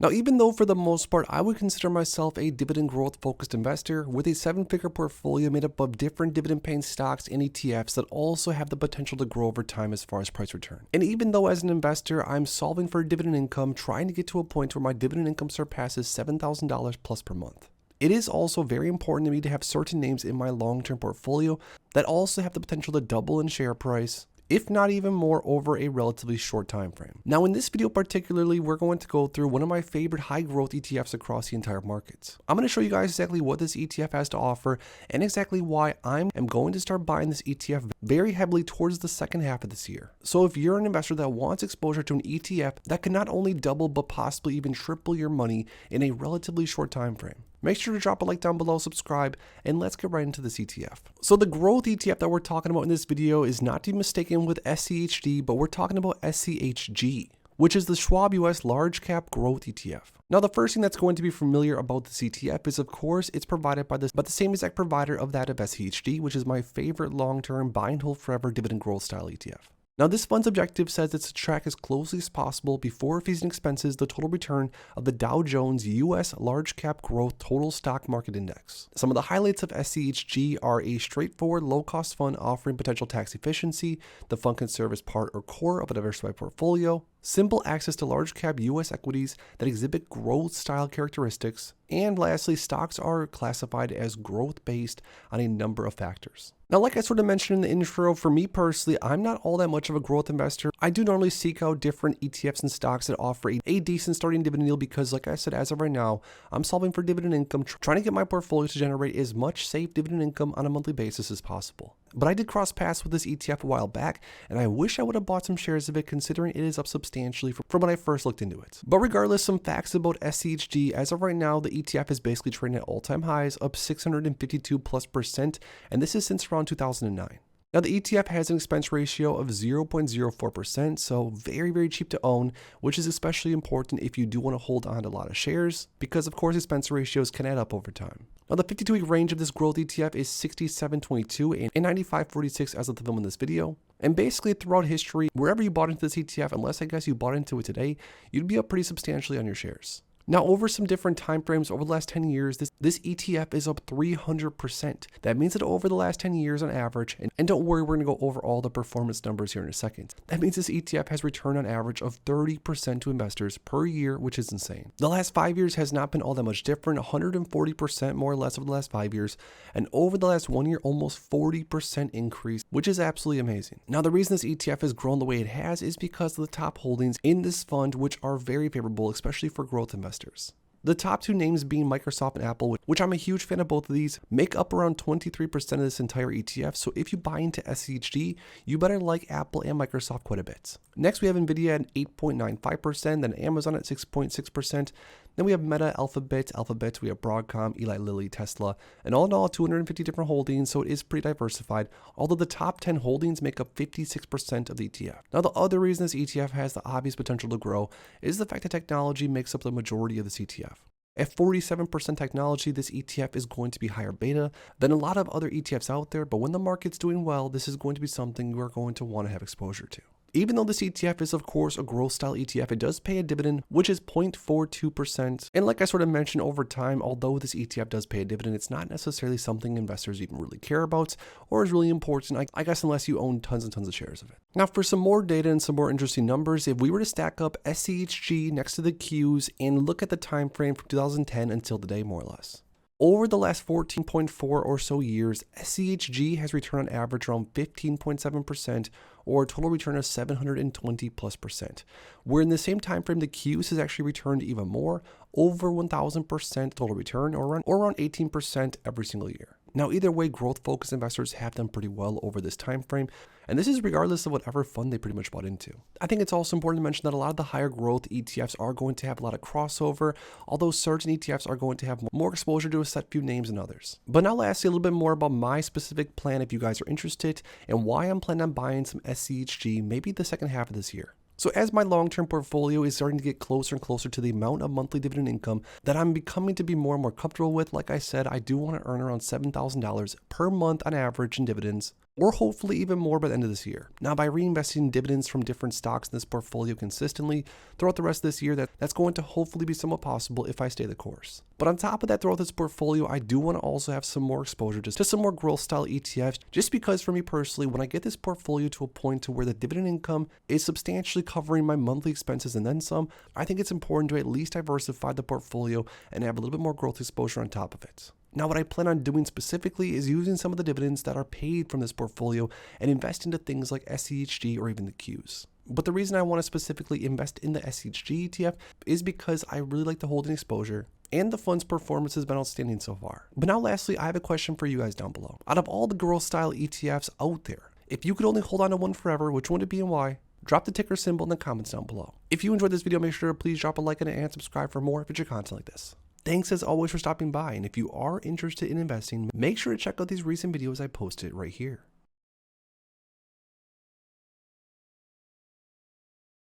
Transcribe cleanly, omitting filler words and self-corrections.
Now, even though for the most part I would consider myself a dividend growth focused investor with a 7-figure portfolio made up of different dividend paying stocks and ETFs that also have the potential to grow over time as far as price return. And even though as an investor I'm solving for dividend income, trying to get to a point where my dividend income surpasses $7,000 plus per month. It is also very important to me to have certain names in my long-term portfolio that also have the potential to double in share price, if not even more, over a relatively short time frame. Now in this video particularly, we're going to go through one of my favorite high growth ETFs across the entire market. I'm going to show you guys exactly what this ETF has to offer and exactly why I am going to start buying this ETF very heavily towards the second half of this year. So if you're an investor that wants exposure to an ETF that can not only double but possibly even triple your money in a relatively short time frame, make sure to drop a like down below, subscribe, and let's get right into this ETF. So the growth ETF that we're talking about in this video is not to be mistaken with SCHD, but we're talking about SCHG, which is the Schwab US Large Cap Growth ETF. Now the first thing that's going to be familiar about this ETF is of course it's provided by the same exact provider of that of SCHD, which is my favorite long-term buy and hold forever dividend growth style ETF. Now this fund's objective says it's to track as closely as possible before fees and expenses the total return of the Dow Jones US Large Cap Growth Total Stock Market Index. Some of the highlights of SCHG are a straightforward low-cost fund offering potential tax efficiency. The fund can serve as part or core of a diversified portfolio, simple access to large cap US equities that exhibit growth style characteristics, and lastly, stocks are classified as growth based on a number of factors. Now, like I sort of mentioned in the intro, for me personally, I'm not all that much of a growth investor. I do normally seek out different ETFs and stocks that offer a decent starting dividend yield because, like I said, as of right now, I'm solving for dividend income, trying to get my portfolio to generate as much safe dividend income on a monthly basis as possible. But I did cross paths with this ETF a while back, and I wish I would have bought some shares of it considering it is up substantially from when I first looked into it. But regardless, some facts about SCHG. As of right now, the ETF is basically trading at all-time highs, up 652+%, and this is since around 2009. Now the ETF has an expense ratio of 0.04%, so very, very cheap to own, which is especially important if you do want to hold on to a lot of shares, because of course expense ratios can add up over time. Now the 52-week range of this growth ETF is 67.22 and 95.46 as of the film in this video. And basically throughout history, wherever you bought into this ETF, unless I guess you bought into it today, you'd be up pretty substantially on your shares. Now, over some different time frames over the last 10 years, this ETF is up 300%. That means that over the last 10 years on average, and don't worry, we're going to go over all the performance numbers here in a second. That means this ETF has returned on average of 30% to investors per year, which is insane. The last 5 years has not been all that much different, 140% more or less over the last 5 years, and over the last 1 year, almost 40% increase, which is absolutely amazing. Now, the reason this ETF has grown the way it has is because of the top holdings in this fund, which are very favorable, especially for growth investors. The top two names being Microsoft and Apple, which I'm a huge fan of both of these, make up around 23% of this entire ETF. So if you buy into SCHG, you better like Apple and Microsoft quite a bit. Next, we have Nvidia at 8.95%, then Amazon at 6.6%. Then we have Meta, Alphabet, we have Broadcom, Eli Lilly, Tesla, and all in all 250 different holdings, so it is pretty diversified, although the top 10 holdings make up 56% of the ETF. Now the other reason this ETF has the obvious potential to grow is the fact that technology makes up the majority of this ETF. At 47% technology, this ETF is going to be higher beta than a lot of other ETFs out there, but when the market's doing well, this is going to be something you're going to want to have exposure to. Even though this ETF is of course a growth style ETF, it does pay a dividend, which is 0.42%. And like I sort of mentioned over time, although this ETF does pay a dividend, it's not necessarily something investors even really care about or is really important, I guess, unless you own tons and tons of shares of it. Now for some more data and some more interesting numbers, if we were to stack up SCHG next to the Qs and look at the time frame from 2010 until today, more or less. Over the last 14.4 or so years, SCHG has returned on average around 15.7% or a total return of 720+%. Where in the same time frame, the Qs has actually returned even more, over 1000% total return or around 18% every single year. Now, either way, growth-focused investors have done pretty well over this time frame, and this is regardless of whatever fund they pretty much bought into. I think it's also important to mention that a lot of the higher growth ETFs are going to have a lot of crossover, although certain ETFs are going to have more exposure to a set few names than others. But now let's see a little bit more about my specific plan if you guys are interested, and why I'm planning on buying some SCHG maybe the second half of this year. So as my long-term portfolio is starting to get closer and closer to the amount of monthly dividend income that I'm becoming to be more and more comfortable with, like I said, I do want to earn around $7,000 per month on average in dividends. or hopefully even more by the end of this year. Now, by reinvesting dividends from different stocks in this portfolio consistently throughout the rest of this year, that's going to hopefully be somewhat possible if I stay the course. But on top of that, throughout this portfolio, I do want to also have some more exposure to some more growth style ETFs, just because for me personally, when I get this portfolio to a point to where the dividend income is substantially covering my monthly expenses and then some, I think it's important to at least diversify the portfolio and have a little bit more growth exposure on top of it. Now, what I plan on doing specifically is using some of the dividends that are paid from this portfolio and invest into things like SCHG or even the Qs. But the reason I want to specifically invest in the SCHG ETF is because I really like the holding exposure and the fund's performance has been outstanding so far. But now lastly, I have a question for you guys down below. Out of all the growth style ETFs out there, if you could only hold on to one forever, which one would it be and why? Drop the ticker symbol in the comments down below. If you enjoyed this video, make sure to please drop a like on it and subscribe for more future content like this. Thanks as always for stopping by, and if you are interested in investing, make sure to check out these recent videos I posted right here.